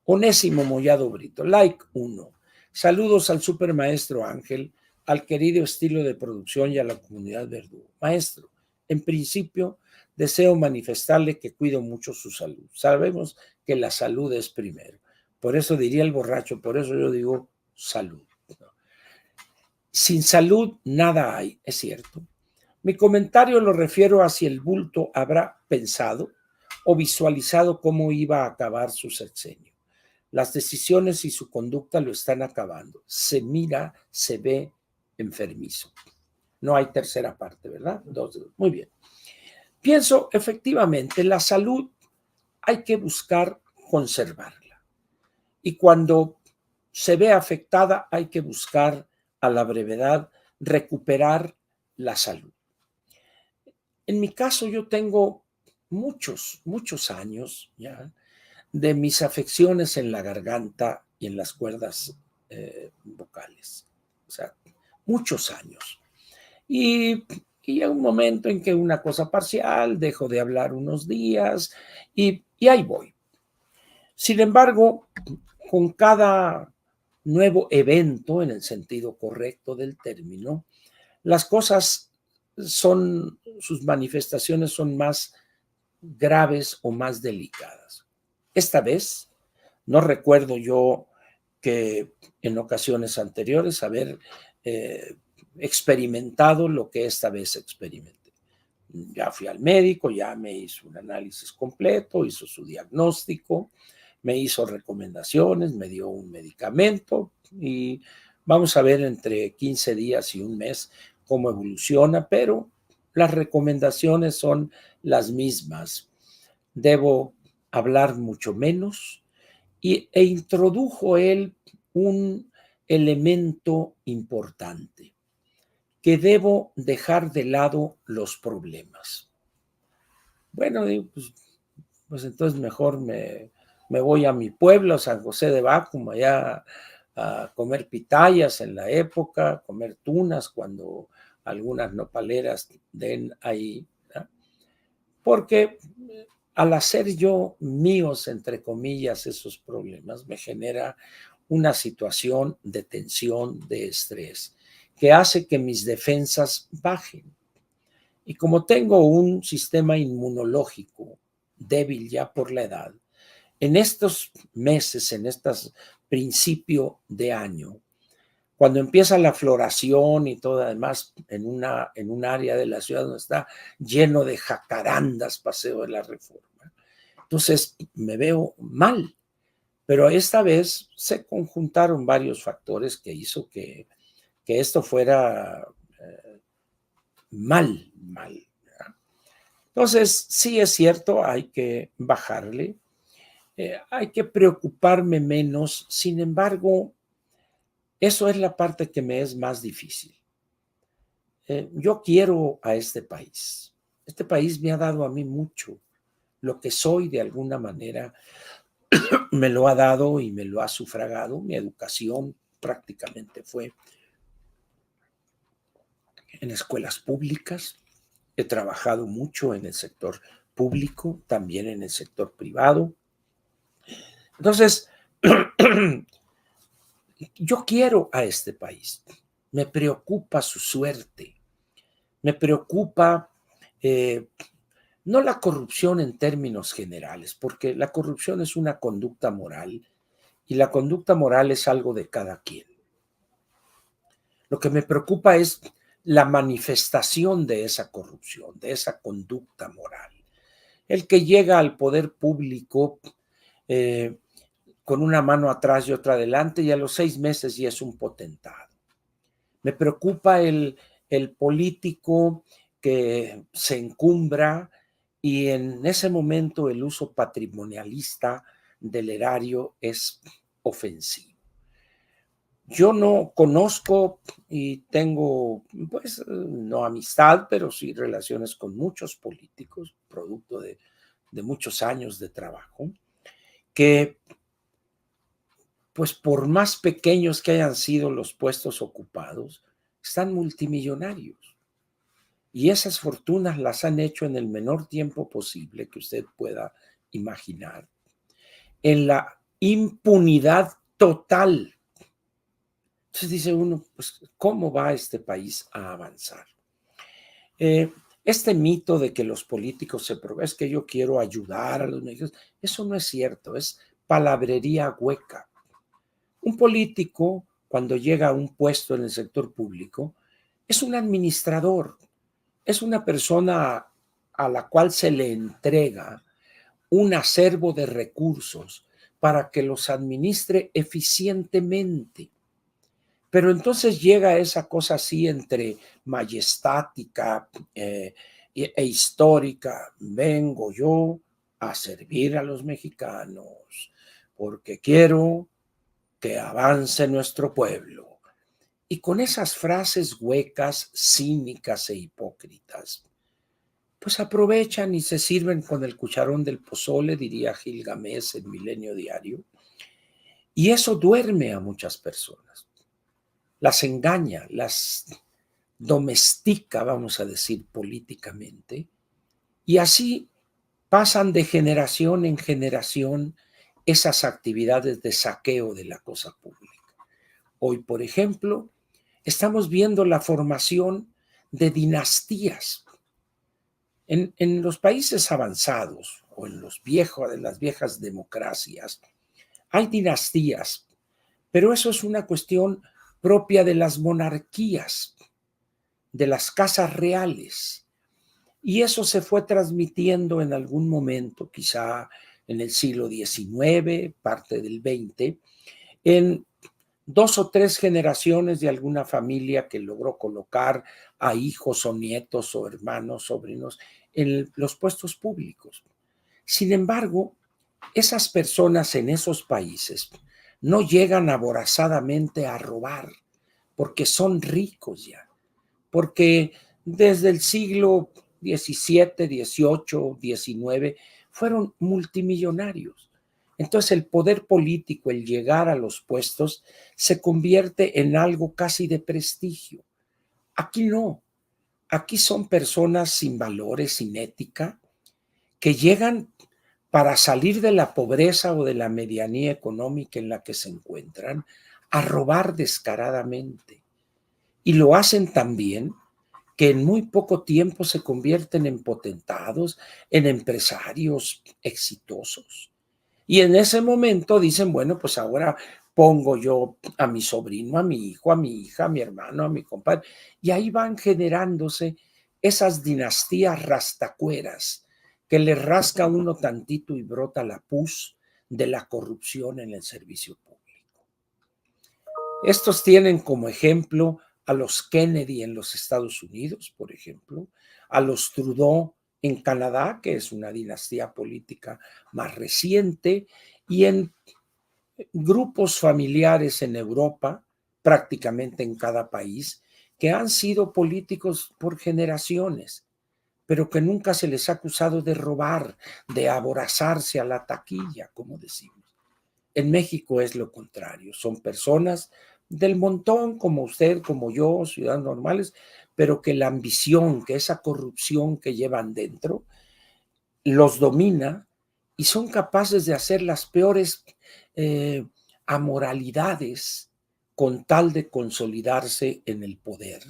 Onésimo Mollado Brito, like 1. Saludos al supermaestro Ángel, al querido estilo de producción y a la comunidad Verdugo. Maestro, en principio deseo manifestarle que cuido mucho su salud. Sabemos que la salud es primero. Por eso diría el borracho, por eso yo digo salud. Sin salud nada hay, es cierto. Mi comentario lo refiero a si el bulto habrá pensado o visualizado cómo iba a acabar su sexenio. Las decisiones y su conducta lo están acabando. Se mira, se ve enfermizo. No hay tercera parte, ¿verdad? Muy bien. Pienso, efectivamente, la salud hay que buscar conservarla. Y cuando se ve afectada, hay que buscar a la brevedad recuperar la salud. En mi caso, yo tengo muchos años ya de mis afecciones en la garganta y en las cuerdas vocales. O sea, muchos años. Y hay un momento en que una cosa parcial, dejo de hablar unos días y ahí voy. Sin embargo, con cada nuevo evento, en el sentido correcto del término, las cosas sus manifestaciones son más graves o más delicadas. Esta vez, no recuerdo yo que en ocasiones anteriores haber experimentado lo que esta vez experimenté. Ya fui al médico, ya me hizo un análisis completo, hizo su diagnóstico, me hizo recomendaciones, me dio un medicamento y vamos a ver entre 15 días y un mes cómo evoluciona, pero las recomendaciones son las mismas. Debo hablar mucho menos e introdujo él un elemento importante, que debo dejar de lado los problemas. Bueno, pues entonces mejor me voy a mi pueblo, San José de Bácuma, allá a comer pitayas en la época, comer tunas cuando algunas nopaleras den ahí, ¿no? Porque al hacer yo míos, entre comillas, esos problemas, me genera una situación de tensión, de estrés, que hace que mis defensas bajen. Y como tengo un sistema inmunológico débil ya por la edad, en estos meses, en estos principio de año, cuando empieza la floración y todo, además en un área de la ciudad donde está lleno de jacarandas, Paseo de la Reforma, entonces me veo mal. Pero esta vez se conjuntaron varios factores que hizo que esto fuera mal. Entonces, sí es cierto, hay que bajarle, hay que preocuparme menos. Sin embargo, eso es la parte que me es más difícil. Yo quiero a este país. Este país me ha dado a mí mucho. Lo que soy, de alguna manera, me lo ha dado y me lo ha sufragado. Mi educación prácticamente fue en escuelas públicas. He trabajado mucho en el sector público, también en el sector privado. Entonces, yo quiero a este país. Me preocupa su suerte. Me preocupa no la corrupción en términos generales, porque la corrupción es una conducta moral y la conducta moral es algo de cada quien. Lo que me preocupa es la manifestación de esa corrupción, de esa conducta moral. El que llega al poder público con una mano atrás y otra adelante y a los 6 meses ya es un potentado. Me preocupa el político que se encumbra y en ese momento el uso patrimonialista del erario es ofensivo. Yo no conozco y tengo, pues, no amistad, pero sí relaciones con muchos políticos, producto de muchos años de trabajo, que, pues, por más pequeños que hayan sido los puestos ocupados, están multimillonarios. Y esas fortunas las han hecho en el menor tiempo posible que usted pueda imaginar, en la impunidad total. Entonces dice uno, pues, ¿cómo va este país a avanzar? Este mito de que los políticos es que yo quiero ayudar a los mexicanos, eso no es cierto, es palabrería hueca. Un político, cuando llega a un puesto en el sector público, es un administrador, es una persona a la cual se le entrega un acervo de recursos para que los administre eficientemente. Pero entonces llega esa cosa así entre majestática e histórica. Vengo yo a servir a los mexicanos porque quiero que avance nuestro pueblo. Y con esas frases huecas, cínicas e hipócritas, pues aprovechan y se sirven con el cucharón del pozole, diría Gilgamesh en Milenio Diario, y eso duerme a muchas personas, las engaña, las domestica, vamos a decir, políticamente, y así pasan de generación en generación esas actividades de saqueo de la cosa pública. Hoy, por ejemplo, estamos viendo la formación de dinastías. En los países avanzados o en las viejas democracias hay dinastías, pero eso es una cuestión propia de las monarquías, de las casas reales. Y eso se fue transmitiendo en algún momento, quizá en el siglo XIX, parte del XX, en 2 o 3 generaciones de alguna familia que logró colocar a hijos o nietos o hermanos, sobrinos en los puestos públicos. Sin embargo, esas personas en esos países no llegan aborazadamente a robar porque son ricos ya, porque desde el siglo XVII, XVIII, XIX fueron multimillonarios. Entonces el poder político, el llegar a los puestos, se convierte en algo casi de prestigio. Aquí no, aquí son personas sin valores, sin ética, que llegan para salir de la pobreza o de la medianía económica en la que se encuentran a robar descaradamente. Y lo hacen también que en muy poco tiempo se convierten en potentados, en empresarios exitosos. Y en ese momento dicen, bueno, pues ahora pongo yo a mi sobrino, a mi hijo, a mi hija, a mi hermano, a mi compadre, y ahí van generándose esas dinastías rastacueras que le rasca uno tantito y brota la pus de la corrupción en el servicio público. Estos tienen como ejemplo a los Kennedy en los Estados Unidos, por ejemplo, a los Trudeau en Canadá, que es una dinastía política más reciente, y en grupos familiares en Europa, prácticamente en cada país, que han sido políticos por generaciones, pero que nunca se les ha acusado de robar, de aborazarse a la taquilla, como decimos. En México es lo contrario, son personas del montón, como usted, como yo, ciudadanos normales, pero que la ambición, que esa corrupción que llevan dentro, los domina y son capaces de hacer las peores amoralidades con tal de consolidarse en el poder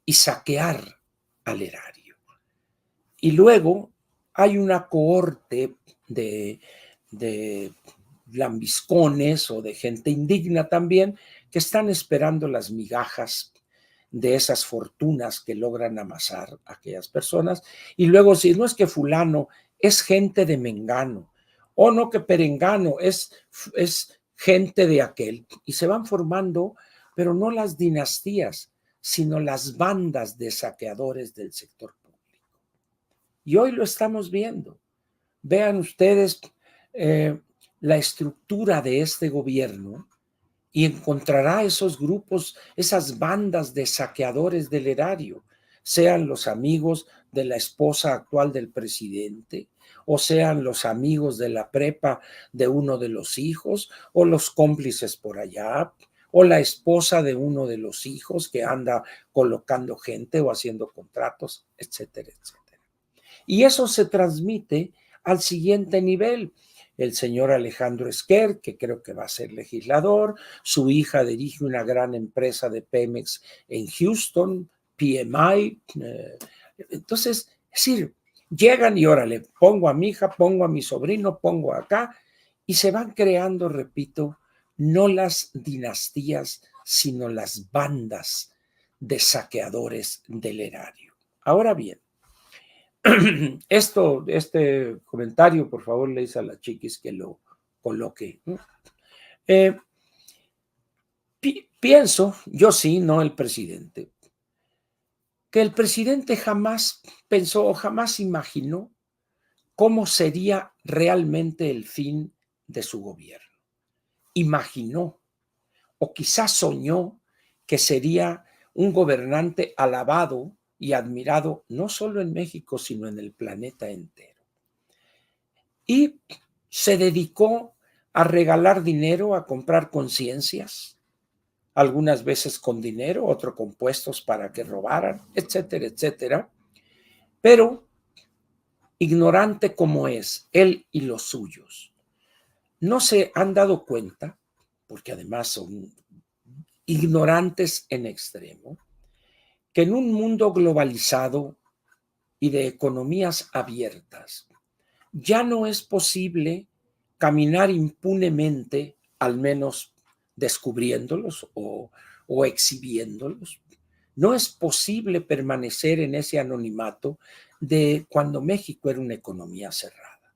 y saquear al erario. Y luego hay una cohorte de lambiscones o de gente indigna también que están esperando las migajas de esas fortunas que logran amasar aquellas personas. Y luego, si no es que fulano es gente de Mengano, o no que Perengano es gente de aquel, y se van formando, pero no las dinastías, sino las bandas de saqueadores del sector público. Y hoy lo estamos viendo. Vean ustedes la estructura de este gobierno y encontrará esos grupos, esas bandas de saqueadores del erario, sean los amigos de la esposa actual del presidente, o sean los amigos de la prepa de uno de los hijos, o los cómplices por allá, o la esposa de uno de los hijos que anda colocando gente o haciendo contratos, etcétera, etcétera. Y eso se transmite al siguiente nivel. el señor Alejandro Esquer, que creo que va a ser legislador, su hija dirige una gran empresa de Pemex en Houston, PMI. Entonces, es decir, llegan y órale, pongo a mi hija, pongo a mi sobrino, pongo acá, y se van creando, repito, no las dinastías, sino las bandas de saqueadores del erario. Ahora bien, este comentario, por favor, le dice a la chiquis que lo coloque. Eh, pienso, yo sí, no el presidente, que el presidente jamás pensó o jamás imaginó cómo sería realmente el fin de su gobierno. Imaginó o quizás soñó que sería un gobernante alabado y admirado no solo en México, sino en el planeta entero. Y se dedicó a regalar dinero, a comprar conciencias, algunas veces con dinero, otros con puestos para que robaran, etcétera, etcétera. Pero ignorante como es él y los suyos, no se han dado cuenta, porque además son ignorantes en extremo, que en un mundo globalizado y de economías abiertas, ya no es posible caminar impunemente, al menos descubriéndolos o exhibiéndolos. No es posible permanecer en ese anonimato de cuando México era una economía cerrada.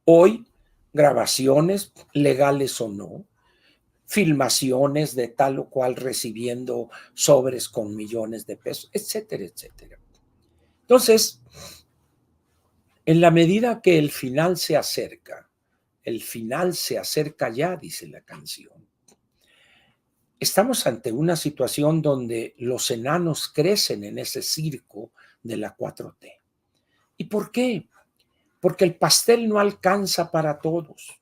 Hoy, grabaciones, legales o no, filmaciones de tal o cual recibiendo sobres con millones de pesos, etcétera, etcétera. Entonces, en la medida que el final se acerca ya, dice la canción, estamos ante una situación donde los enanos crecen en ese circo de la 4T. ¿Y por qué? Porque el pastel no alcanza para todos.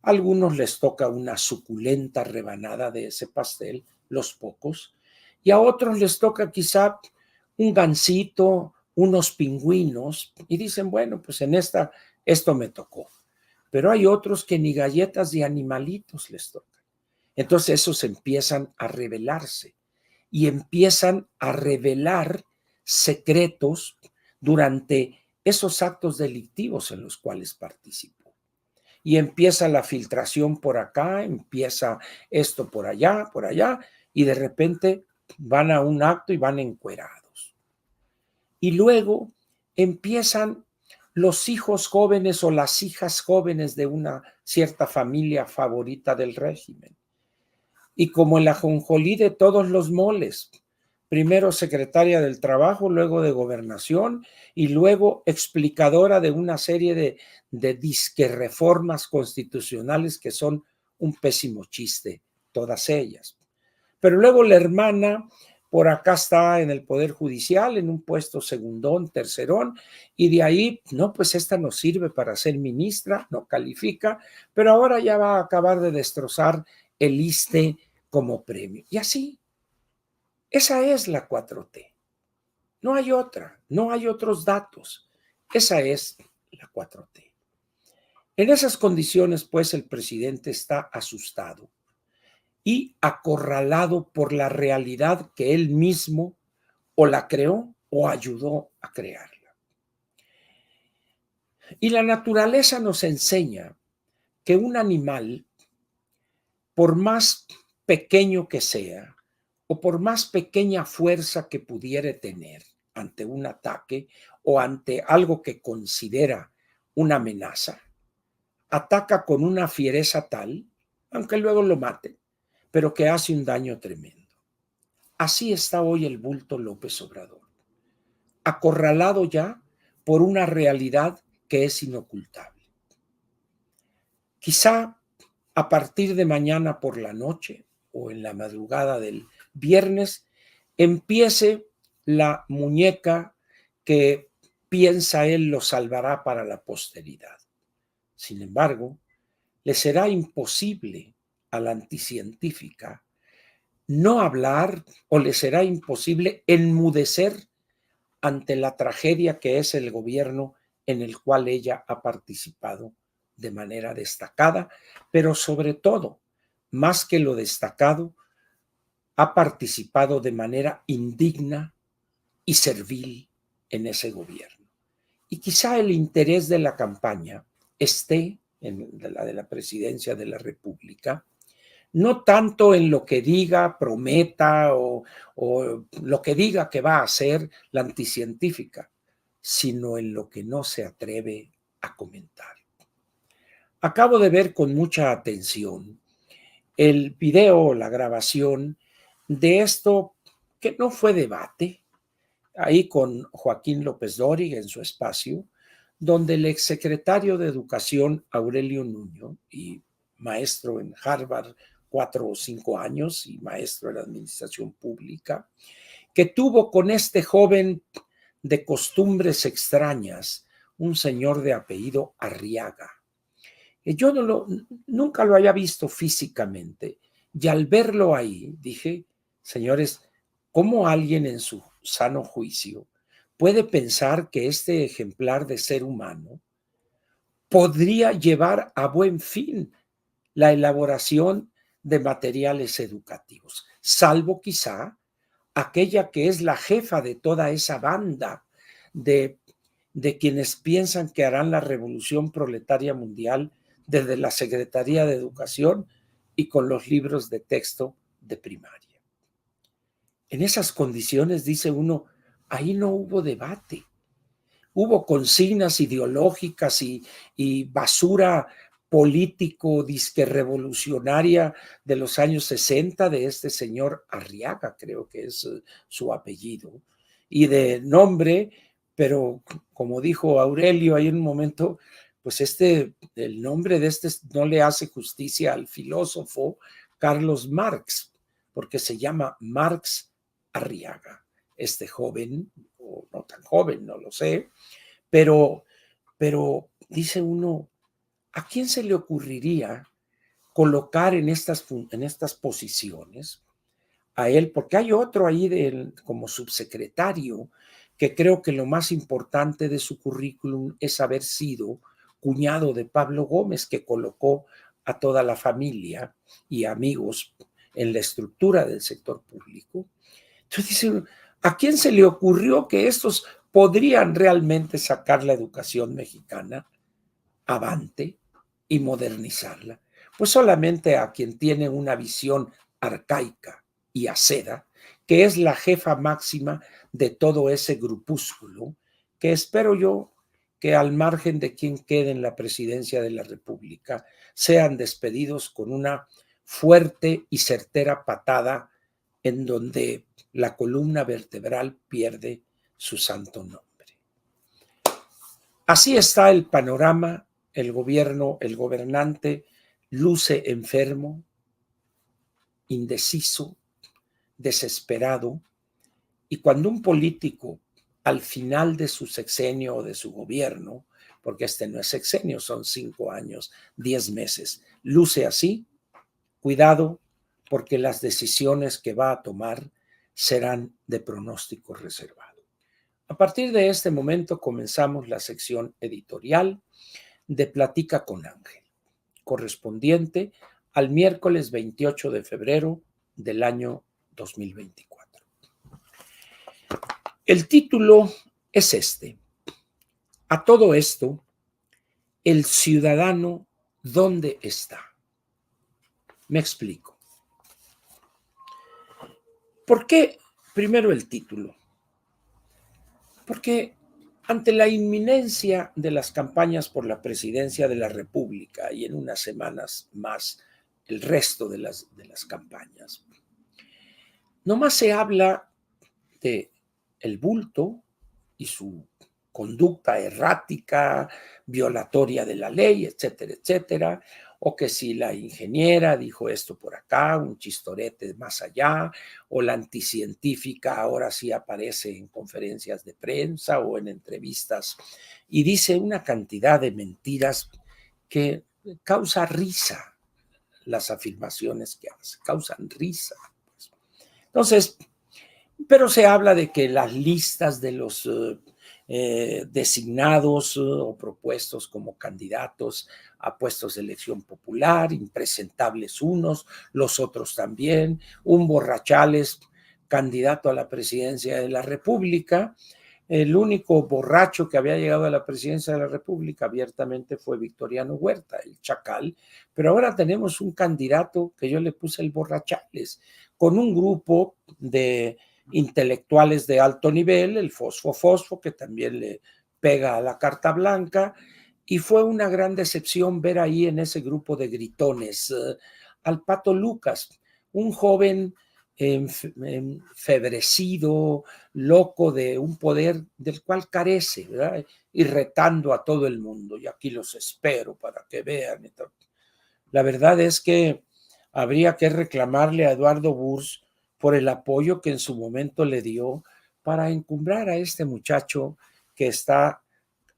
A algunos les toca una suculenta rebanada de ese pastel, los pocos, y a otros les toca quizá un gansito, unos pingüinos, y dicen, bueno, pues en esto me tocó. Pero hay otros que ni galletas de animalitos les tocan. Entonces esos empiezan a rebelarse y empiezan a revelar secretos durante esos actos delictivos en los cuales participó. Y empieza la filtración por acá, empieza esto por allá, y de repente van a un acto y van encuerados. Y luego empiezan los hijos jóvenes o las hijas jóvenes de una cierta familia favorita del régimen. Y como el ajonjolí de todos los moles, primero secretaria del Trabajo, luego de Gobernación y luego explicadora de una serie de disque reformas constitucionales que son un pésimo chiste, todas ellas. Pero luego la hermana por acá está en el Poder Judicial, en un puesto segundón, tercerón, y de ahí, no, pues esta no sirve para ser ministra, no califica, pero ahora ya va a acabar de destrozar el ISSSTE como premio. Y así, esa es la 4T. No hay otra, no hay otros datos. Esa es la 4T. En esas condiciones, pues, el presidente está asustado y acorralado por la realidad que él mismo o la creó o ayudó a crearla. Y la naturaleza nos enseña que un animal, por más pequeño que sea, o por más pequeña fuerza que pudiere tener ante un ataque o ante algo que considera una amenaza, ataca con una fiereza tal, aunque luego lo mate, pero que hace un daño tremendo. Así está hoy el bulto López Obrador, acorralado ya por una realidad que es inocultable. Quizá a partir de mañana por la noche o en la madrugada del viernes empiece la muñeca que piensa él lo salvará para la posteridad. Sin embargo, le será imposible a la anticientífica no hablar o le será imposible enmudecer ante la tragedia que es el gobierno en el cual ella ha participado de manera destacada, pero sobre todo, más que lo destacado, ha participado de manera indigna y servil en ese gobierno. Y quizá el interés de la campaña esté, en la de la presidencia de la República, no tanto en lo que diga, prometa o lo que diga que va a hacer la anticientífica, sino en lo que no se atreve a comentar. Acabo de ver con mucha atención el video, la grabación de esto que no fue debate, ahí con Joaquín López Dóriga en su espacio, donde el exsecretario de Educación, Aurelio Nuño, y maestro en Harvard 4 o 5 años y maestro en administración pública, que tuvo con este joven de costumbres extrañas, un señor de apellido Arriaga. Yo nunca lo había visto físicamente y al verlo ahí dije, señores, ¿cómo alguien en su sano juicio puede pensar que este ejemplar de ser humano podría llevar a buen fin la elaboración de materiales educativos, salvo quizá aquella que es la jefa de toda esa banda de, de quienes piensan que harán la revolución proletaria mundial desde la Secretaría de Educación y con los libros de texto de primaria? En esas condiciones, dice uno, ahí no hubo debate. Hubo consignas ideológicas y basura político disque revolucionaria de los años 60 de este señor Arriaga, creo que es su apellido, y de nombre, pero como dijo Aurelio ahí en un momento, pues el nombre de este no le hace justicia al filósofo Carlos Marx, porque se llama Marx Arriaga, este joven, o no tan joven, no lo sé, pero dice uno, ¿a quién se le ocurriría colocar en estas posiciones a él? Porque hay otro ahí como subsecretario que creo que lo más importante de su currículum es haber sido cuñado de Pablo Gómez, que colocó a toda la familia y amigos en la estructura del sector público. Entonces dice, ¿a quién se le ocurrió que estos podrían realmente sacar la educación mexicana avante y modernizarla? Pues solamente a quien tiene una visión arcaica y aceda, que es la jefa máxima de todo ese grupúsculo, que espero yo que al margen de quien quede en la presidencia de la República, sean despedidos con una fuerte y certera patada en donde la columna vertebral pierde su santo nombre. Así está el panorama. El gobierno, el gobernante luce enfermo, indeciso, desesperado, y cuando un político al final de su sexenio o de su gobierno, porque este no es sexenio, son 5 años, 10 meses, luce así, cuidado, porque las decisiones que va a tomar serán de pronóstico reservado. A partir de este momento comenzamos la sección editorial de Platica con Ángel, correspondiente al miércoles 28 de febrero del año 2024. El título es este: a todo esto, el ciudadano, ¿dónde está? Me explico. ¿Por qué primero el título? Porque ante la inminencia de las campañas por la presidencia de la República y en unas semanas más el resto de las campañas, nomás se habla de el bulto y su conducta errática, violatoria de la ley, etcétera, etcétera, o que si la ingeniera dijo esto por acá, un chistorete más allá, o la anticientífica ahora sí aparece en conferencias de prensa o en entrevistas y dice una cantidad de mentiras que causa risa. Las afirmaciones que hace causan risa. Entonces, pero se habla de que las listas de los designados o propuestos como candidatos a puestos de elección popular, impresentables unos, los otros también, un Borrachales candidato a la presidencia de la República. El único borracho que había llegado a la presidencia de la República abiertamente fue Victoriano Huerta, el Chacal, pero ahora tenemos un candidato que yo le puse el Borrachales, con un grupo de intelectuales de alto nivel, el Fosfo, que también le pega a la Carta Blanca, y fue una gran decepción ver ahí en ese grupo de gritones al Pato Lucas, un joven enfebrecido, loco de un poder del cual carece, ¿verdad? Y retando a todo el mundo. Y aquí los espero para que vean. La verdad es que habría que reclamarle a Eduardo Burs por el apoyo que en su momento le dio para encumbrar a este muchacho que está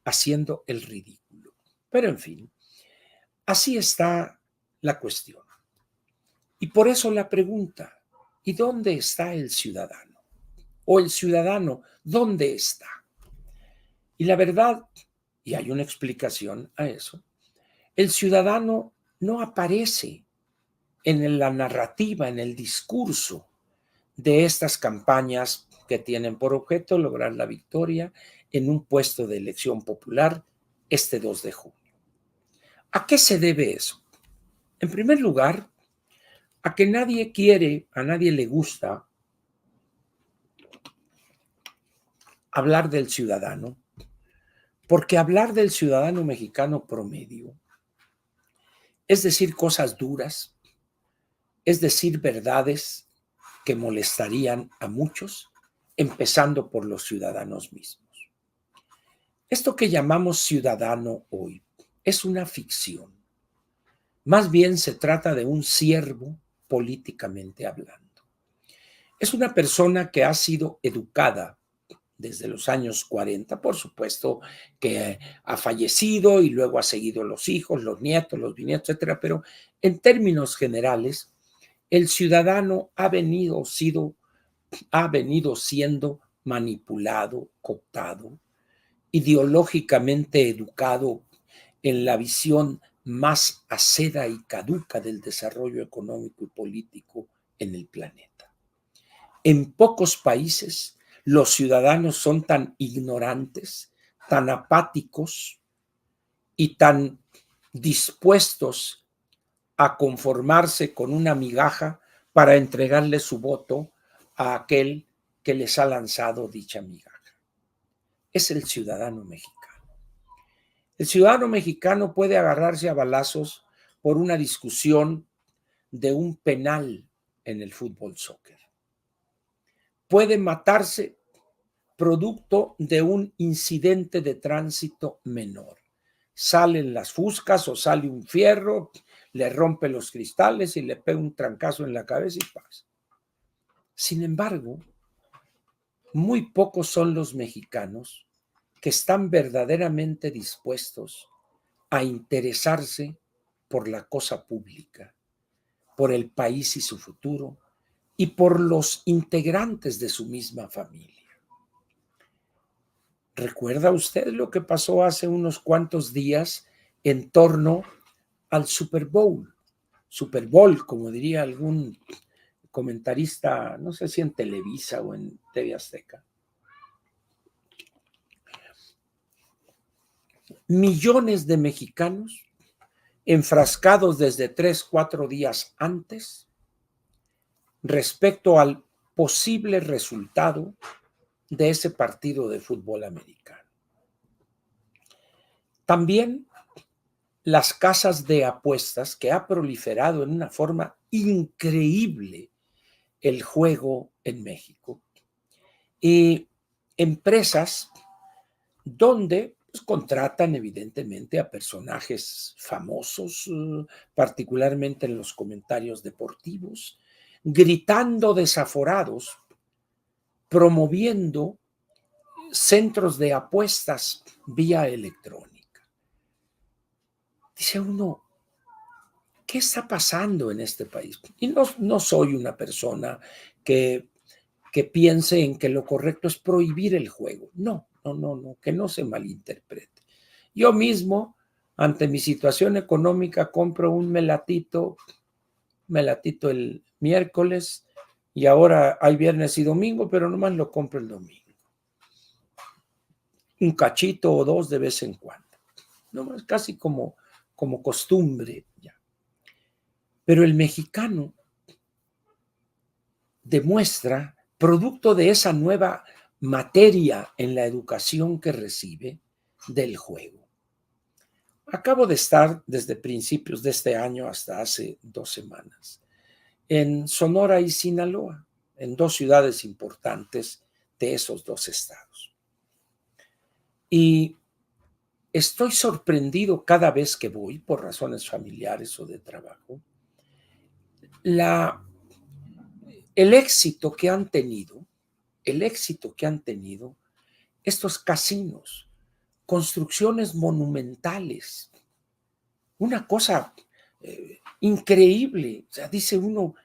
haciendo el ridículo. Pero en fin, así está la cuestión. Y por eso la pregunta, ¿y dónde está el ciudadano? O el ciudadano, ¿dónde está? Y la verdad, y hay una explicación a eso, el ciudadano no aparece en la narrativa, en el discurso de estas campañas que tienen por objeto lograr la victoria en un puesto de elección popular este 2 de junio. ¿A qué se debe eso? En primer lugar, a que nadie quiere, a nadie le gusta hablar del ciudadano, porque hablar del ciudadano mexicano promedio es decir cosas duras, es decir verdades que molestarían a muchos, empezando por los ciudadanos mismos. Esto que llamamos ciudadano hoy es una ficción. Más bien se trata de un siervo políticamente hablando. Es una persona que ha sido educada desde los años 40, por supuesto que ha fallecido y luego ha seguido los hijos, los nietos, los bisnietos, etcétera, pero en términos generales, el ciudadano ha venido siendo manipulado, cooptado, ideológicamente educado en la visión más acera y caduca del desarrollo económico y político en el planeta. En pocos países los ciudadanos son tan ignorantes, tan apáticos y tan dispuestos a conformarse con una migaja para entregarle su voto a aquel que les ha lanzado dicha migaja. Es el ciudadano mexicano. El ciudadano mexicano puede agarrarse a balazos por una discusión de un penal en el fútbol soccer. Puede matarse producto de un incidente de tránsito menor. Salen las fuscas o sale un fierro, le rompe los cristales y le pega un trancazo en la cabeza y pasa. Sin embargo, muy pocos son los mexicanos que están verdaderamente dispuestos a interesarse por la cosa pública, por el país y su futuro, y por los integrantes de su misma familia. ¿Recuerda usted lo que pasó hace unos cuantos días en torno al Super Bowl? Super Bowl, como diría algún comentarista, no sé si en Televisa o en TV Azteca. Millones de mexicanos enfrascados desde 3, 4 días antes respecto al posible resultado de ese partido de fútbol americano. También las casas de apuestas, que ha proliferado en una forma increíble el juego en México, y empresas donde pues, contratan evidentemente a personajes famosos, particularmente en los comentarios deportivos, gritando desaforados, promoviendo centros de apuestas vía electrónica. Dice uno, ¿qué está pasando en este país? Y no soy una persona que piense en que lo correcto es prohibir el juego. No, no, que no se malinterprete. Yo mismo, ante mi situación económica, compro un melatito el miércoles y ahora hay viernes y domingo, pero nomás lo compro el domingo. Un cachito o dos de vez en cuando. Nomás casi como costumbre ya. Pero el mexicano demuestra, producto de esa nueva materia en la educación que recibe, del juego. Acabo de estar desde principios de este año hasta hace 2 semanas en Sonora y Sinaloa, en 2 ciudades importantes de esos 2 estados. Y estoy sorprendido cada vez que voy, por razones familiares o de trabajo, el éxito que han tenido estos casinos, construcciones monumentales, una cosa increíble. O sea, dice uno,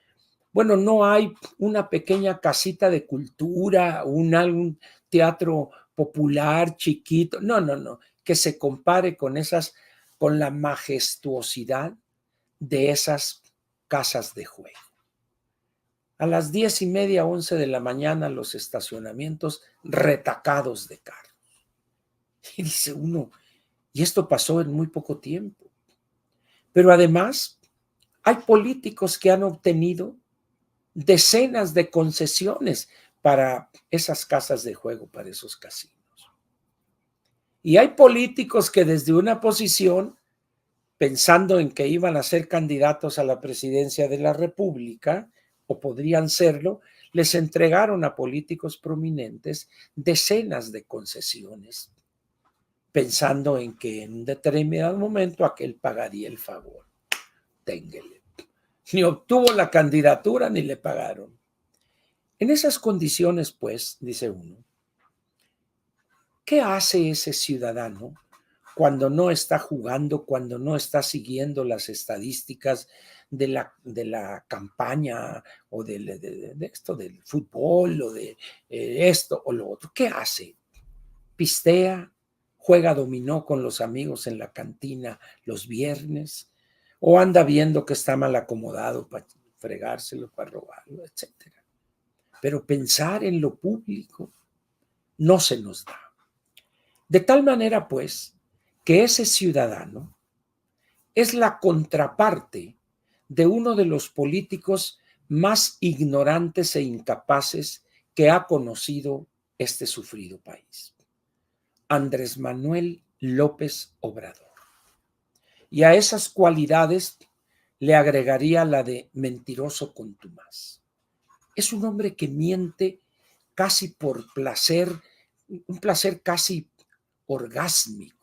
bueno, no hay una pequeña casita de cultura, un teatro popular chiquito, no, que se compare con la majestuosidad de esas casas de juego. A las 10:30, 11 de la mañana, los estacionamientos retacados de carros. Y dice uno, y esto pasó en muy poco tiempo. Pero además, hay políticos que han obtenido decenas de concesiones para esas casas de juego, para esos casinos. Y hay políticos que desde una posición, pensando en que iban a ser candidatos a la presidencia de la República, o podrían serlo, les entregaron a políticos prominentes decenas de concesiones, pensando en que en un determinado momento aquel pagaría el favor. Ténguele. Ni obtuvo la candidatura ni le pagaron. En esas condiciones, pues, dice uno, ¿qué hace ese ciudadano cuando no está jugando, cuando no está siguiendo las estadísticas de la campaña o de esto, del fútbol o de esto o lo otro? ¿Qué hace? ¿Pistea? ¿Juega dominó con los amigos en la cantina los viernes? ¿O anda viendo que está mal acomodado para fregárselo, para robarlo, etcétera? Pero pensar en lo público no se nos da. De tal manera, pues, que ese ciudadano es la contraparte de uno de los políticos más ignorantes e incapaces que ha conocido este sufrido país, Andrés Manuel López Obrador. Y a esas cualidades le agregaría la de mentiroso contumaz. Es un hombre que miente casi por placer, un placer casi orgásmico,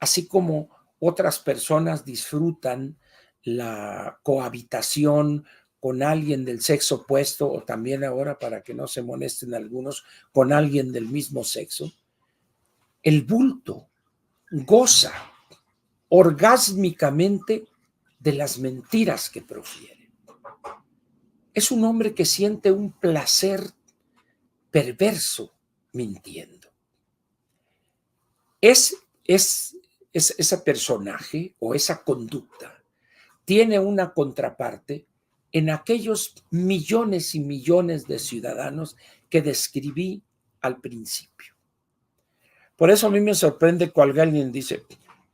así como otras personas disfrutan la cohabitación con alguien del sexo opuesto, o también ahora, para que no se molesten algunos, con alguien del mismo sexo. El bulto goza orgásmicamente de las mentiras que profiere. Es un hombre que siente un placer perverso mintiendo. Ese personaje o esa conducta tiene una contraparte en aquellos millones y millones de ciudadanos que describí al principio. Por eso a mí me sorprende cuando alguien dice,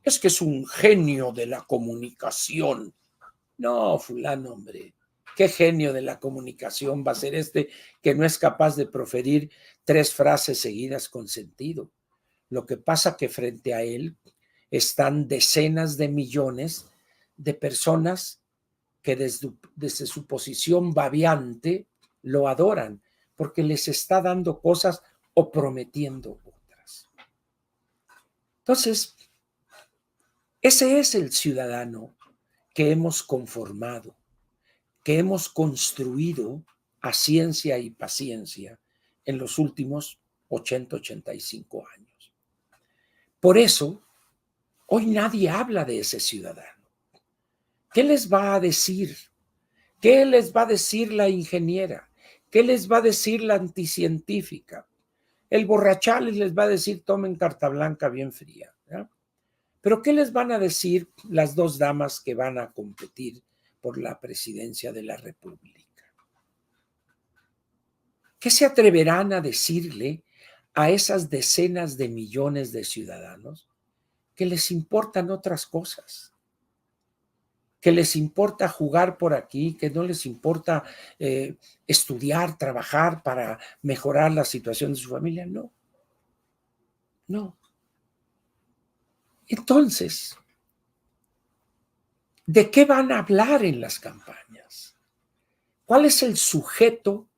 es que es un genio de la comunicación. No, fulano, hombre, qué genio de la comunicación va a ser este que no es capaz de proferir 3 frases seguidas con sentido. Lo que pasa que frente a él están decenas de millones de personas que desde su posición babeante lo adoran, porque les está dando cosas o prometiendo otras. Entonces, ese es el ciudadano que hemos conformado, que hemos construido a ciencia y paciencia en los últimos 85 años. Por eso, hoy nadie habla de ese ciudadano. ¿Qué les va a decir? ¿Qué les va a decir la ingeniera? ¿Qué les va a decir la anticientífica? El borrachales les va a decir, tomen carta blanca bien fría, ¿verdad? Pero ¿qué les van a decir las dos damas que van a competir por la presidencia de la República? ¿Qué se atreverán a decirle a esas decenas de millones de ciudadanos que les importan otras cosas? Que les importa jugar por aquí, que no les importa estudiar, trabajar para mejorar la situación de su familia. No, no. Entonces, ¿de qué van a hablar en las campañas? ¿Cuál es el sujeto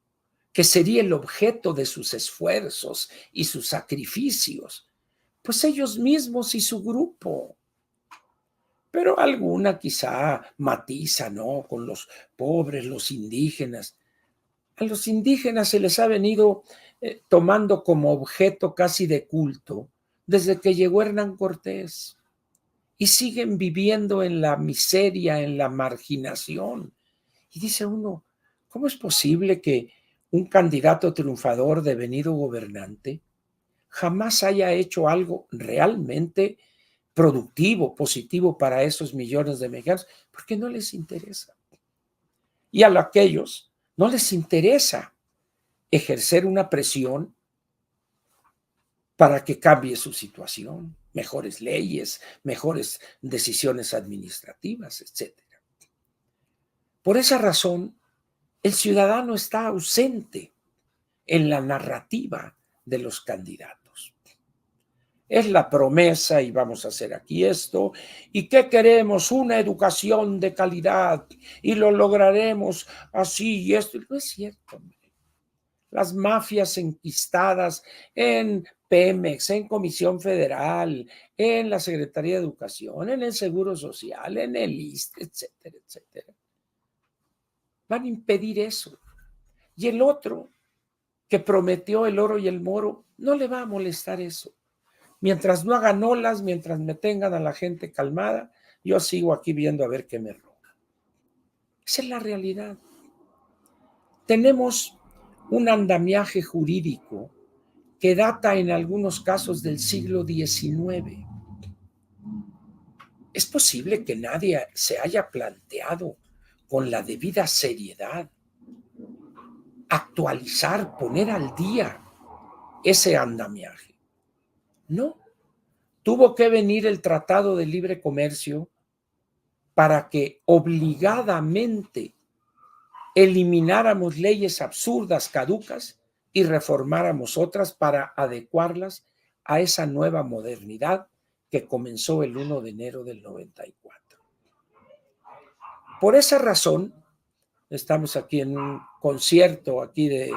que sería el objeto de sus esfuerzos y sus sacrificios? Pues ellos mismos y su grupo. Pero alguna quizá matiza, ¿no? Con los pobres, los indígenas. A los indígenas se les ha venido tomando como objeto casi de culto desde que llegó Hernán Cortés y siguen viviendo en la miseria, en la marginación. Y dice uno, ¿cómo es posible que un candidato triunfador devenido gobernante jamás haya hecho algo realmente productivo, positivo para esos millones de mexicanos? Porque no les interesa. Y a aquellos no les interesa ejercer una presión para que cambie su situación, mejores leyes, mejores decisiones administrativas, etcétera. Por esa razón, el ciudadano está ausente en la narrativa de los candidatos. Es la promesa y vamos a hacer aquí esto. ¿Y qué queremos? Una educación de calidad y lo lograremos así y esto. No es cierto. Las mafias enquistadas en Pemex, en Comisión Federal, en la Secretaría de Educación, en el Seguro Social, en el ISSSTE, etcétera, etcétera. Van a impedir eso. Y el otro que prometió el oro y el moro, no le va a molestar eso. Mientras no hagan olas, mientras me tengan a la gente calmada, yo sigo aquí viendo a ver qué me roba. Esa es la realidad. Tenemos un andamiaje jurídico que data en algunos casos del siglo XIX. Es posible que nadie se haya planteado con la debida seriedad actualizar, poner al día ese andamiaje. No, tuvo que venir el Tratado de Libre Comercio para que obligadamente elimináramos leyes absurdas, caducas, y reformáramos otras para adecuarlas a esa nueva modernidad que comenzó el 1 de enero del 94. Por esa razón, estamos aquí en un concierto aquí de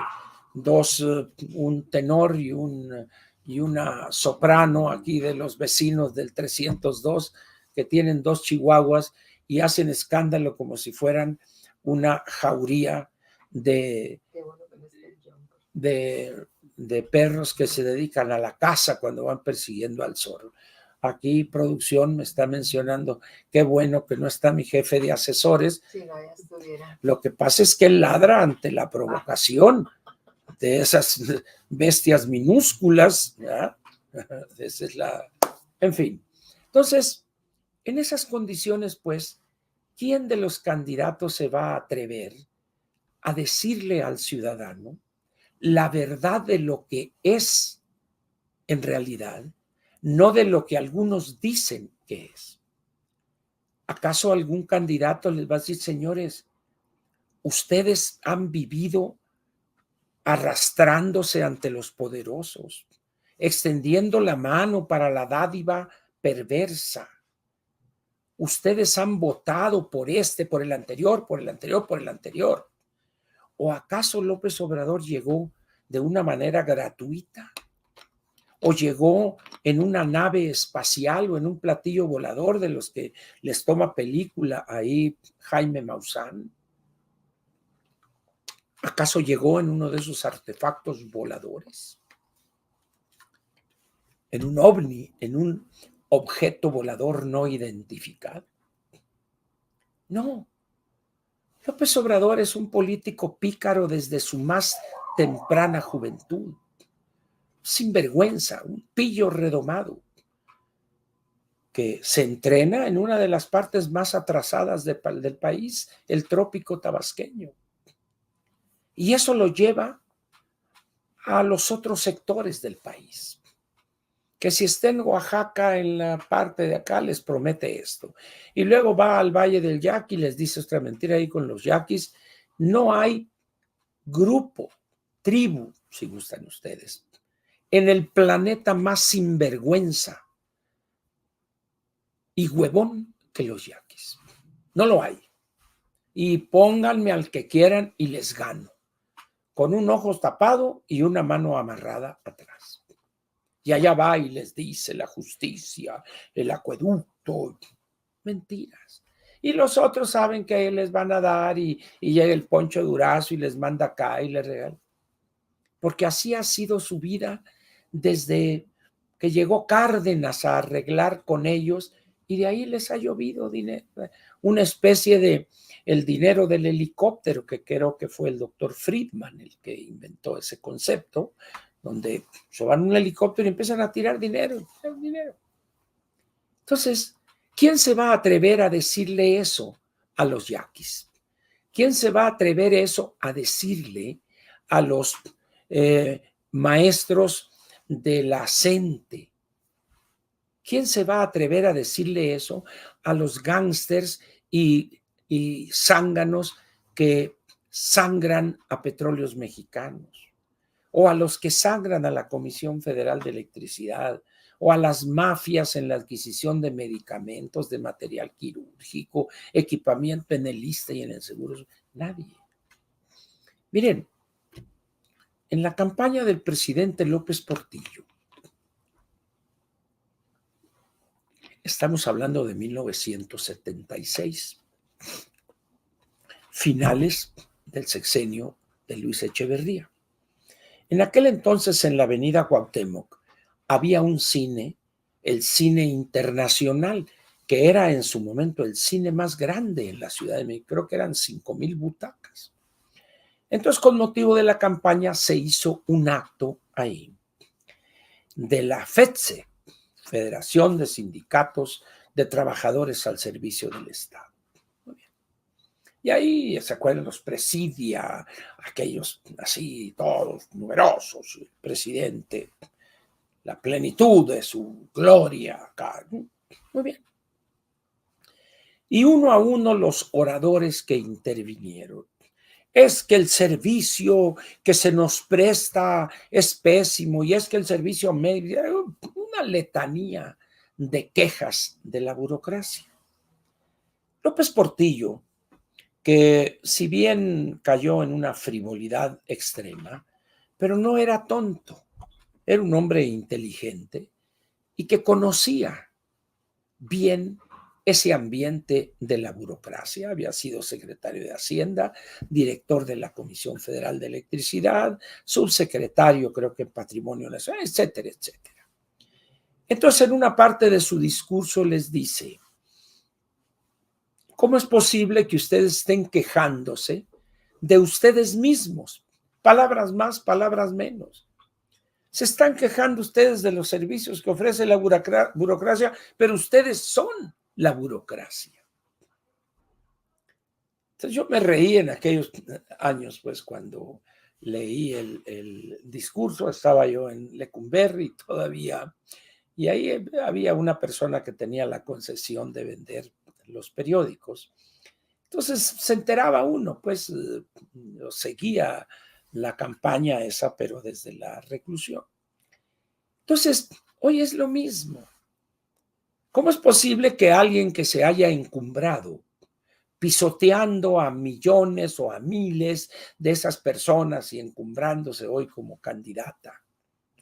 dos, un tenor y una soprano aquí de los vecinos del 302 que tienen dos chihuahuas y hacen escándalo como si fueran una jauría de perros que se dedican a la caza cuando van persiguiendo al zorro. Aquí producción me está mencionando, qué bueno que no está mi jefe de asesores. Sí, no, ya estuviera. Lo que pasa es que él ladra ante la provocación de esas bestias minúsculas, ¿ya? Esa es la... En fin. Entonces, en esas condiciones, pues, ¿quién de los candidatos se va a atrever a decirle al ciudadano la verdad de lo que es en realidad, no de lo que algunos dicen que es? ¿Acaso algún candidato les va a decir, señores, ustedes han vivido arrastrándose ante los poderosos, extendiendo la mano para la dádiva perversa? Ustedes han votado por este, por el anterior, por el anterior, por el anterior. ¿O acaso López Obrador llegó de una manera gratuita? ¿O llegó en una nave espacial o en un platillo volador de los que les toma película ahí Jaime Maussan? ¿Acaso llegó en uno de esos artefactos voladores? ¿En un ovni, en un objeto volador no identificado? No. López Obrador es un político pícaro desde su más temprana juventud. sinvergüenza, un pillo redomado, que se entrena en una de las partes más atrasadas del país, el trópico tabasqueño. Y eso lo lleva a los otros sectores del país. Que si está en Oaxaca, en la parte de acá, les promete esto. Y luego va al Valle del Yaqui y les dice otra mentira ahí con los yaquis. No hay grupo, tribu, si gustan ustedes, en el planeta más sinvergüenza y huevón que los yaquis. No lo hay. Y pónganme al que quieran y les gano, con un ojo tapado y una mano amarrada atrás. Y allá va y les dice la justicia, el acueducto, mentiras. Y los otros saben que les van a dar y llega el Poncho Durazo y les manda acá y les regala. Porque así ha sido su vida desde que llegó Cárdenas a arreglar con ellos y de ahí les ha llovido dinero, una especie de el dinero del helicóptero, que creo que fue el doctor Friedman el que inventó ese concepto, donde se van un helicóptero y empiezan a tirar dinero. Entonces, ¿quién se va a atrever a decirle eso a los yaquis? ¿Quién se va a atrever eso a decirle a los maestros de la CENTE? ¿Quién se va a atrever a decirle eso a los gángsters y zánganos que sangran a Petróleos Mexicanos? O a los que sangran a la Comisión Federal de Electricidad, o a las mafias en la adquisición de medicamentos, de material quirúrgico, equipamiento en el ISSSTE y en el Seguro. Nadie. Miren, en la campaña del presidente López Portillo, estamos hablando de 1976, finales del sexenio de Luis Echeverría. En aquel entonces, en la avenida Cuauhtémoc, había un cine, el Cine Internacional, que era en su momento el cine más grande en la Ciudad de México. Creo que eran 5,000 butacas. Entonces, con motivo de la campaña, se hizo un acto ahí de la FETSE, Federación de Sindicatos de Trabajadores al Servicio del Estado. Muy bien. Y ahí, ¿se acuerdan? Los presidia, aquellos así, todos numerosos, el presidente, la plenitud de su gloria acá. Muy bien. Y uno a uno los oradores que intervinieron. Es que el servicio que se nos presta es pésimo y es que el servicio médico, una letanía de quejas de la burocracia. López Portillo, que si bien cayó en una frivolidad extrema, pero no era tonto, era un hombre inteligente y que conocía bien ese ambiente de la burocracia. Había sido secretario de Hacienda, director de la Comisión Federal de Electricidad, subsecretario, creo que en Patrimonio Nacional, etcétera, etcétera. Entonces, en una parte de su discurso les dice: ¿cómo es posible que ustedes estén quejándose de ustedes mismos? Palabras más, palabras menos. Se están quejando ustedes de los servicios que ofrece la burocracia, pero ustedes son la burocracia. Entonces yo me reí en aquellos años, pues cuando leí el discurso, estaba yo en Lecumberri todavía, y ahí había una persona que tenía la concesión de vender los periódicos. Entonces se enteraba uno, pues seguía la campaña esa, pero desde la reclusión. Entonces, hoy es lo mismo. ¿Cómo es posible que alguien que se haya encumbrado, pisoteando a millones o a miles de esas personas y encumbrándose hoy como candidata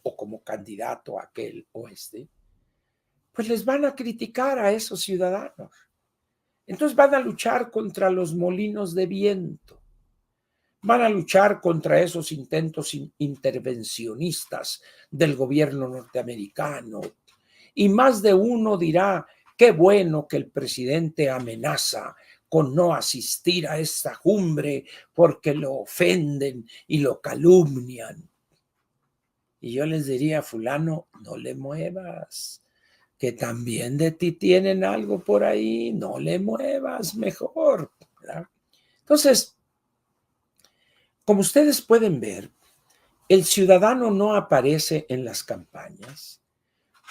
o como candidato a aquel o este, pues les van a criticar a esos ciudadanos? Entonces van a luchar contra los molinos de viento, van a luchar contra esos intentos intervencionistas del gobierno norteamericano. Y más de uno dirá: qué bueno que el presidente amenaza con no asistir a esta cumbre porque lo ofenden y lo calumnian. Y yo les diría, fulano, no le muevas, que también de ti tienen algo por ahí, no le muevas, mejor, ¿verdad? Entonces, como ustedes pueden ver, el ciudadano no aparece en las campañas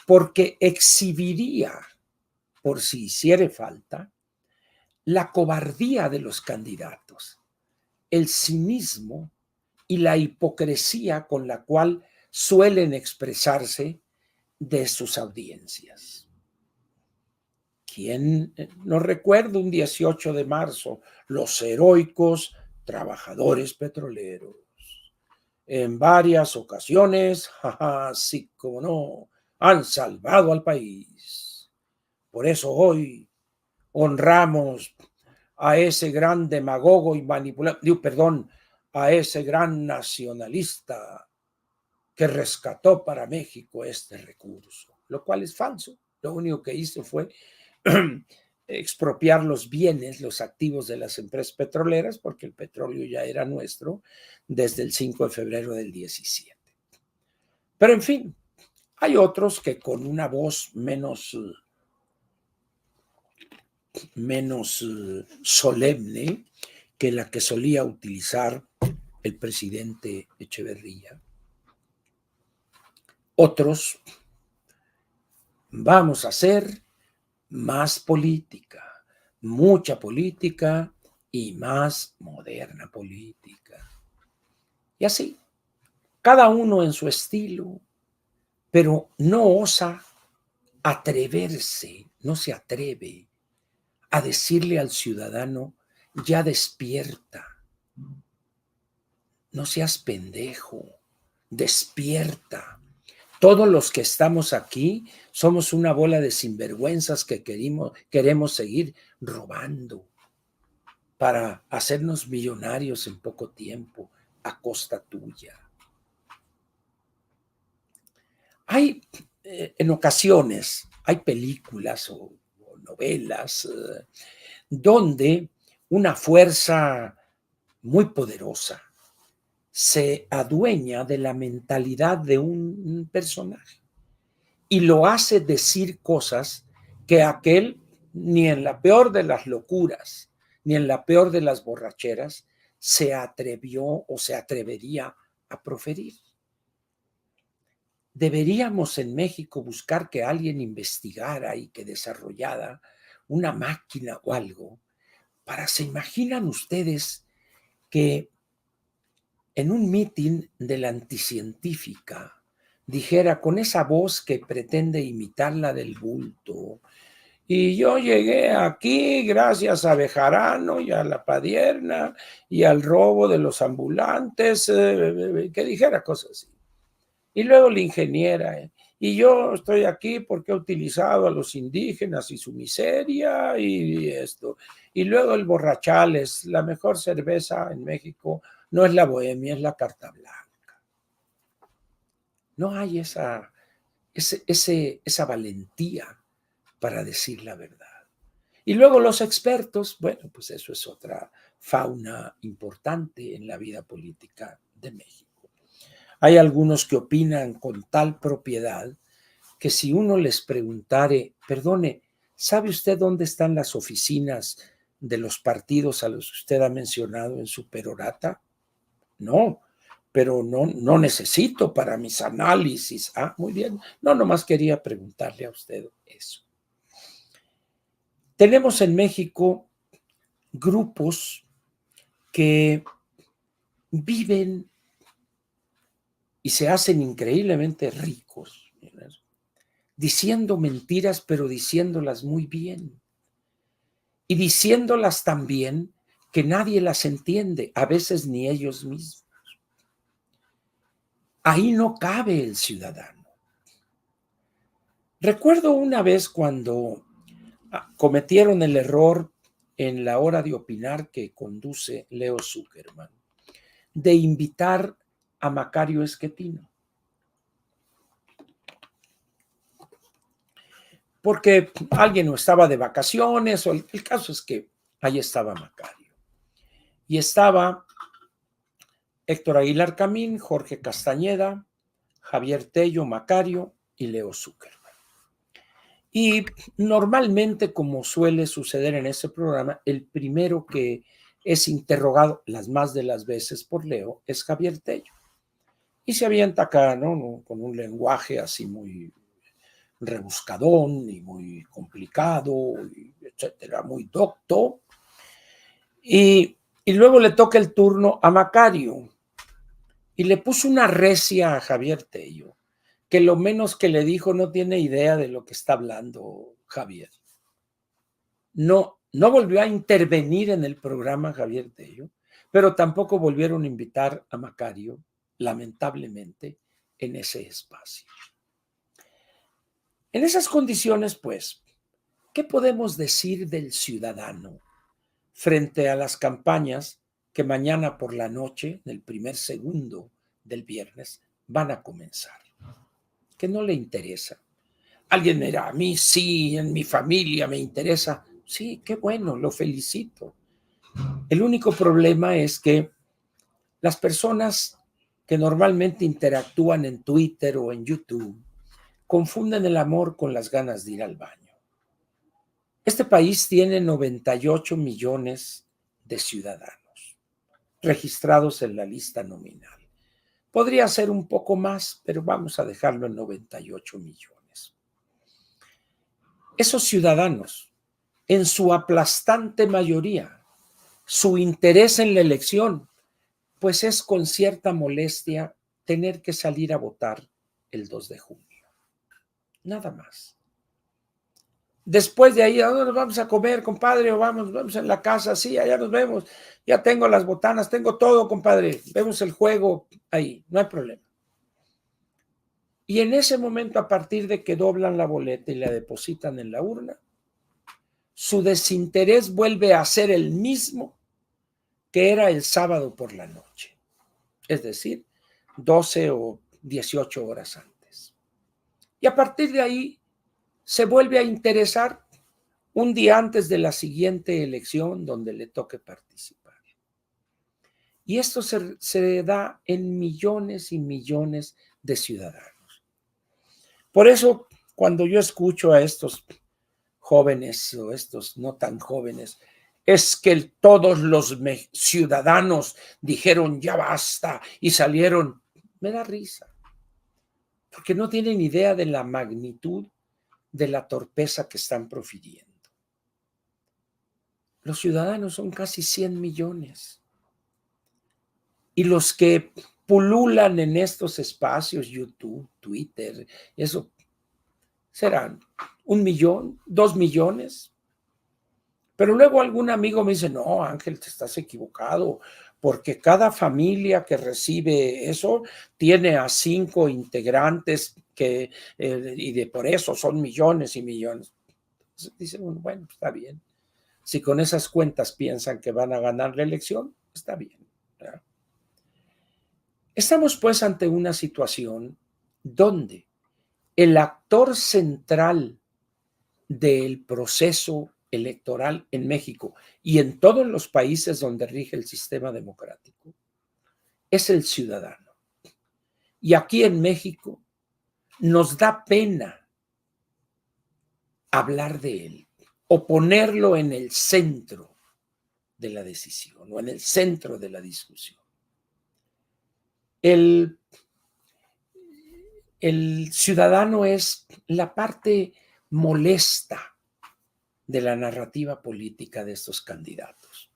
porque exhibiría, por si hiciere falta, la cobardía de los candidatos, el cinismo y la hipocresía con la cual suelen expresarse de sus audiencias. ¿Quién no recuerda un 18 de marzo? Los heroicos trabajadores petroleros. En varias ocasiones, jaja, sí como no, han salvado al país. Por eso hoy honramos a ese gran demagogo y manipulador, perdón, a ese gran nacionalista que rescató para México este recurso, lo cual es falso. Lo único que hizo fue expropiar los bienes, los activos de las empresas petroleras, porque el petróleo ya era nuestro desde el 5 de febrero del 17. Pero en fin, hay otros que con una voz menos solemne que la que solía utilizar el presidente Echeverría. Otros, vamos a hacer más política, mucha política y más moderna política. Y así, cada uno en su estilo, pero no osa atreverse, no se atreve a decirle al ciudadano, ya despierta, no seas pendejo, despierta. Todos los que estamos aquí somos una bola de sinvergüenzas que queremos seguir robando para hacernos millonarios en poco tiempo a costa tuya. Hay, en ocasiones, hay películas o novelas donde una fuerza muy poderosa se adueña de la mentalidad de un personaje y lo hace decir cosas que aquel ni en la peor de las locuras, ni en la peor de las borracheras, se atrevió o se atrevería a proferir. Deberíamos en México buscar que alguien investigara y que desarrollara una máquina o algo para, ¿se imaginan ustedes que en un mitin de la anticientífica dijera con esa voz que pretende imitar la del bulto, y yo llegué aquí gracias a Bejarano y a la Padierna y al robo de los ambulantes, que dijera cosas así? Y luego la ingeniera, y yo estoy aquí porque he utilizado a los indígenas y su miseria y esto. Y luego el borrachales, la mejor cerveza en México no es la bohemia, es la carta blanca. No hay esa valentía para decir la verdad. Y luego los expertos, bueno, pues eso es otra fauna importante en la vida política de México. Hay algunos que opinan con tal propiedad que si uno les preguntare, perdone, ¿sabe usted dónde están las oficinas de los partidos a los que usted ha mencionado en su perorata? No, pero no necesito para mis análisis. Ah, muy bien. No, nomás quería preguntarle a usted eso. Tenemos en México grupos que viven y se hacen increíblemente ricos, ¿verdad?, diciendo mentiras, pero diciéndolas muy bien. Y diciéndolas tan bien que nadie las entiende, a veces ni ellos mismos. Ahí no cabe el ciudadano. Recuerdo una vez cuando cometieron el error en la hora de opinar que conduce Leo Zuckerman, de invitar a Macario Esquetino. Porque alguien no estaba de vacaciones, o el caso es que ahí estaba Macario. Y estaba Héctor Aguilar Camín, Jorge Castañeda, Javier Tello, Macario y Leo Zuckerberg. Y normalmente, como suele suceder en ese programa, el primero que es interrogado las más de las veces por Leo es Javier Tello. Y se avienta acá, ¿no? Con un lenguaje así muy rebuscadón y muy complicado, etcétera, muy docto. Y luego le toca el turno a Macario y le puso una recia a Javier Tello, que lo menos que le dijo: no tiene idea de lo que está hablando Javier. No volvió a intervenir en el programa Javier Tello, pero tampoco volvieron a invitar a Macario, lamentablemente, en ese espacio. En esas condiciones, pues, ¿qué podemos decir del ciudadano frente a las campañas que mañana por la noche, en el primer segundo del viernes, van a comenzar? Que no le interesa. Alguien me dirá: a mí sí, en mi familia me interesa. Sí, qué bueno, lo felicito. El único problema es que las personas que normalmente interactúan en Twitter o en YouTube confunden el amor con las ganas de ir al baño. Este país tiene 98 millones de ciudadanos registrados en la lista nominal. Podría ser un poco más, pero vamos a dejarlo en 98 millones. Esos ciudadanos, en su aplastante mayoría, su interés en la elección, pues es con cierta molestia tener que salir a votar el 2 de junio. Nada más. Después de ahí, ¿a dónde vamos a comer, compadre? O vamos en la casa, sí, allá nos vemos. Ya tengo las botanas, tengo todo, compadre. Vemos el juego ahí, no hay problema. Y en ese momento, a partir de que doblan la boleta y la depositan en la urna, su desinterés vuelve a ser el mismo que era el sábado por la noche. Es decir, 12 o 18 horas antes. Y a partir de ahí se vuelve a interesar un día antes de la siguiente elección donde le toque participar. Y esto se da en millones y millones de ciudadanos. Por eso, cuando yo escucho a estos jóvenes o estos no tan jóvenes, es que todos los ciudadanos dijeron ya basta y salieron, me da risa, porque no tienen idea de la magnitud de la torpeza que están profiriendo. Los ciudadanos son casi 100 millones. Y los que pululan en estos espacios, YouTube, Twitter, eso, serán 1 millón, 2 millones. Pero luego algún amigo me dice: no, Ángel, te estás equivocado, porque cada familia que recibe eso tiene a 5 integrantes y por eso son millones y millones. Entonces dicen: bueno, está bien. Si con esas cuentas piensan que van a ganar la elección, está bien, ¿verdad? Estamos pues ante una situación donde el actor central del proceso electoral en México y en todos los países donde rige el sistema democrático es el ciudadano. Y aquí en México nos da pena hablar de él o ponerlo en el centro de la decisión o en el centro de la discusión. El ciudadano es la parte molesta de la narrativa política de estos candidatos.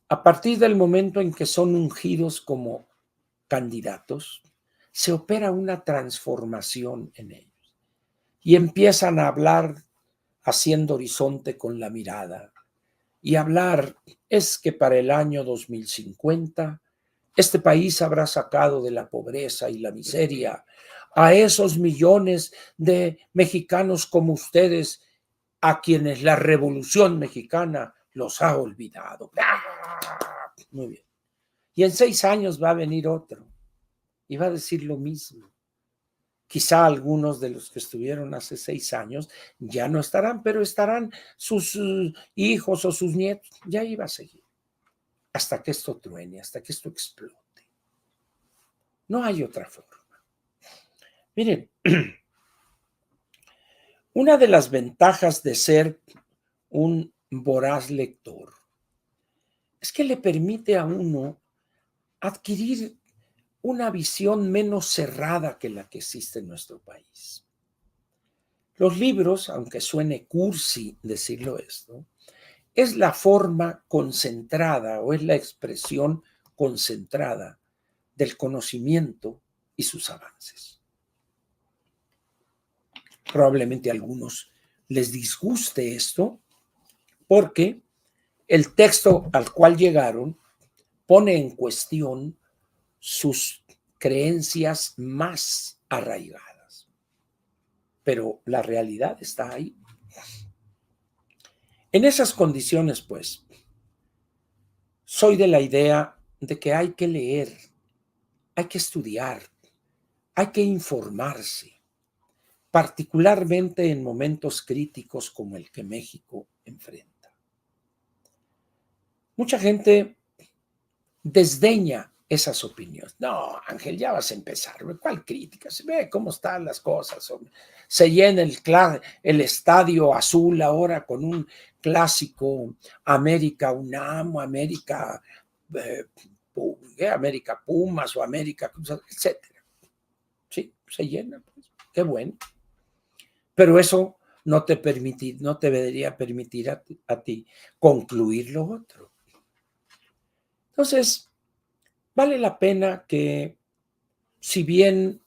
A partir del momento en que son ungidos como candidatos, se opera una transformación en ellos y empiezan a hablar haciendo horizonte con la mirada y hablar: es que para el año 2050 este país habrá sacado de la pobreza y la miseria a esos millones de mexicanos como ustedes, a quienes la Revolución Mexicana los ha olvidado. Muy bien. Y en 6 años va a venir otro y va a decir lo mismo. Quizá algunos de los que estuvieron hace 6 años ya no estarán, pero estarán sus hijos o sus nietos. Ya iba a seguir hasta que esto truene, hasta que esto explote. No hay otra forma. Miren, una de las ventajas de ser un voraz lector es que le permite a uno adquirir una visión menos cerrada que la que existe en nuestro país. Los libros, aunque suene cursi decirlo esto, es la forma concentrada o es la expresión concentrada del conocimiento y sus avances. Probablemente a algunos les disguste esto porque el texto al cual llegaron pone en cuestión sus creencias más arraigadas. Pero la realidad está ahí. En esas condiciones, pues, soy de la idea de que hay que leer, hay que estudiar, hay que informarse, particularmente en momentos críticos como el que México enfrenta. Mucha gente desdeña esas opiniones. No, Ángel, ya vas a empezar. ¿Cuál crítica? Se ve cómo están las cosas. Hombre. Se llena el estadio azul ahora con un clásico América UNAM, América, América Pumas o América, etc. Sí, se llena. Pues. Qué bueno. Pero eso no te debería permitir a ti concluir lo otro. Entonces, vale la pena que, si bien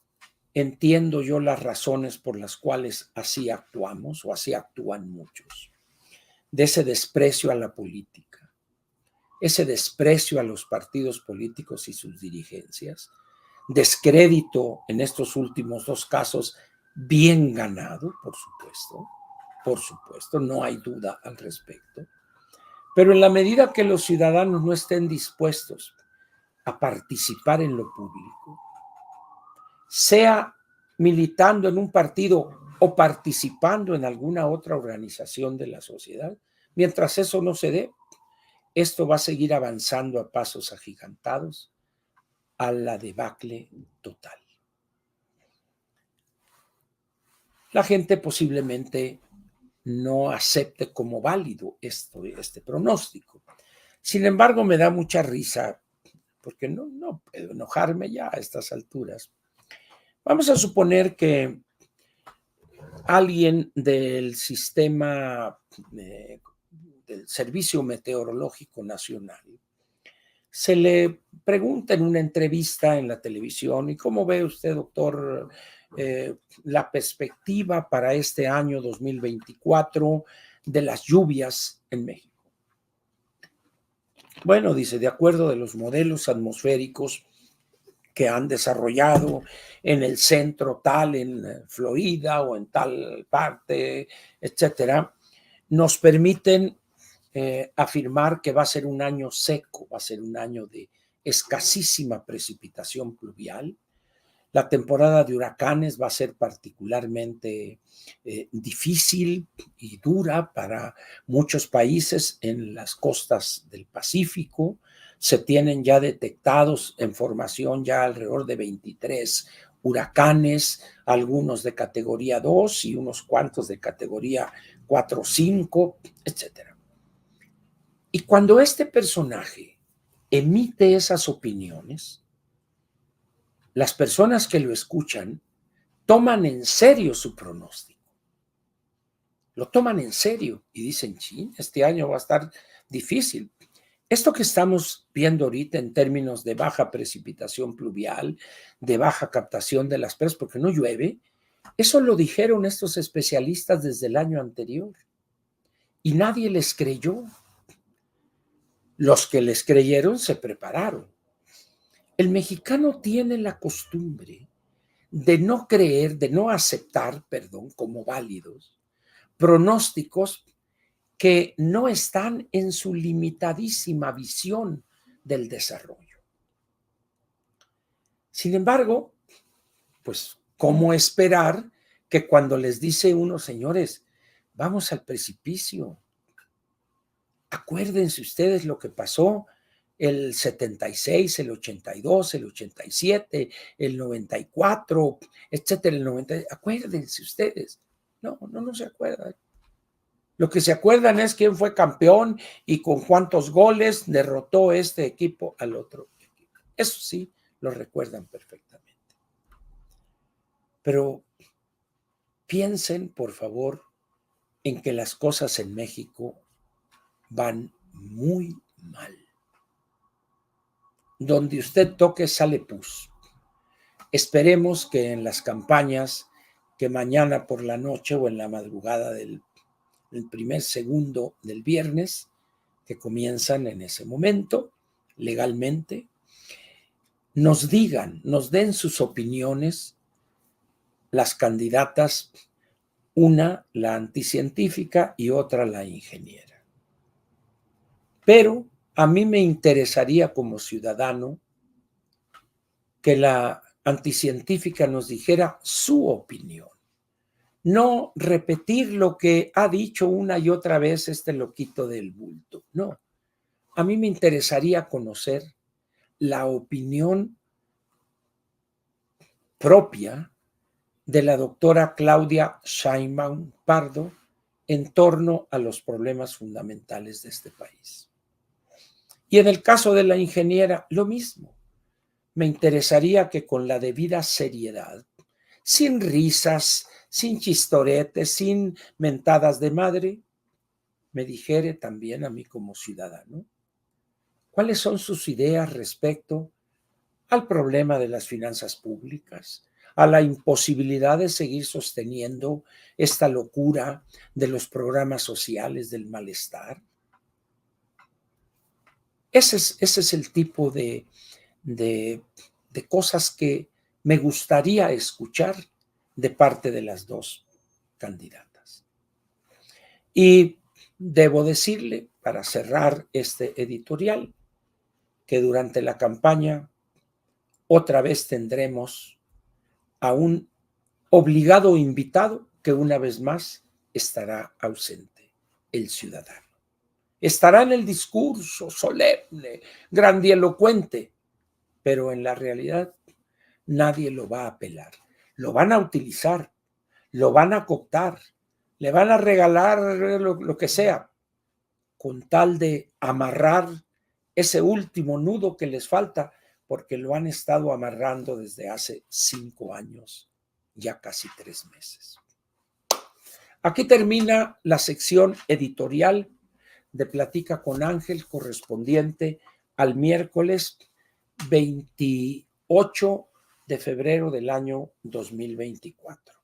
entiendo yo las razones por las cuales así actuamos o así actúan muchos, de ese desprecio a la política, ese desprecio a los partidos políticos y sus dirigencias, descrédito en estos últimos dos casos, bien ganado, por supuesto, no hay duda al respecto, pero en la medida que los ciudadanos no estén dispuestos a participar en lo público, sea militando en un partido o participando en alguna otra organización de la sociedad, mientras eso no se dé, esto va a seguir avanzando a pasos agigantados a la debacle total. La gente posiblemente no acepte como válido este pronóstico. Sin embargo, me da mucha risa, porque no puedo enojarme ya a estas alturas. Vamos a suponer que alguien del sistema del Servicio Meteorológico Nacional se le pregunta en una entrevista en la televisión: ¿y cómo ve usted, doctor, la perspectiva para este año 2024 de las lluvias en México? Bueno, dice, de acuerdo de los modelos atmosféricos que han desarrollado en el centro tal, en Florida o en tal parte, etcétera, nos permiten afirmar que va a ser un año seco, va a ser un año de escasísima precipitación pluvial. La temporada de huracanes va a ser particularmente difícil y dura para muchos países en las costas del Pacífico. Se tienen ya detectados en formación ya alrededor de 23 huracanes, algunos de categoría 2 y unos cuantos de categoría 4 o 5, etc. Y cuando este personaje emite esas opiniones, las personas que lo escuchan toman en serio su pronóstico. Lo toman en serio y dicen, chin, este año va a estar difícil. Esto que estamos viendo ahorita en términos de baja precipitación pluvial, de baja captación de las presas, porque no llueve, eso lo dijeron estos especialistas desde el año anterior y nadie les creyó. Los que les creyeron se prepararon. El mexicano tiene la costumbre de no creer, de no aceptar, como válidos, pronósticos que no están en su limitadísima visión del desarrollo. Sin embargo, pues, ¿cómo esperar que cuando les dice uno, señores, vamos al precipicio? Acuérdense ustedes lo que pasó el 76, el 82, el 87, el 94, etcétera, el 90. Acuérdense ustedes. No se acuerdan. Lo que se acuerdan es quién fue campeón y con cuántos goles derrotó este equipo al otro equipo. Eso sí, lo recuerdan perfectamente. Pero piensen, por favor, en que las cosas en México van muy mal. Donde usted toque sale pus. Esperemos que en las campañas que mañana por la noche o en la madrugada del primer segundo del viernes, que comienzan en ese momento, legalmente, nos digan, nos den sus opiniones las candidatas, una la anticientífica y otra la ingeniera. Pero a mí me interesaría como ciudadano que la anticientífica nos dijera su opinión, no repetir lo que ha dicho una y otra vez este loquito del bulto, no. A mí me interesaría conocer la opinión propia de la doctora Claudia Sheinbaum Pardo en torno a los problemas fundamentales de este país. Y en el caso de la ingeniera, lo mismo. Me interesaría que con la debida seriedad, sin risas, sin chistoretes, sin mentadas de madre, me dijere también a mí como ciudadano cuáles son sus ideas respecto al problema de las finanzas públicas, a la imposibilidad de seguir sosteniendo esta locura de los programas sociales del malestar. Ese es el tipo de cosas que me gustaría escuchar de parte de las dos candidatas. Y debo decirle, para cerrar este editorial, que durante la campaña otra vez tendremos a un obligado invitado que una vez más estará ausente, el ciudadano. Estará en el discurso solemne, grandilocuente, pero en la realidad nadie lo va a apelar. Lo van a utilizar, lo van a cooptar, le van a regalar lo que sea, con tal de amarrar ese último nudo que les falta, porque lo han estado amarrando desde hace 5 años, ya casi 3 meses. Aquí termina la sección editorial de Platica con Ángel, correspondiente al miércoles 28 de febrero del año 2024.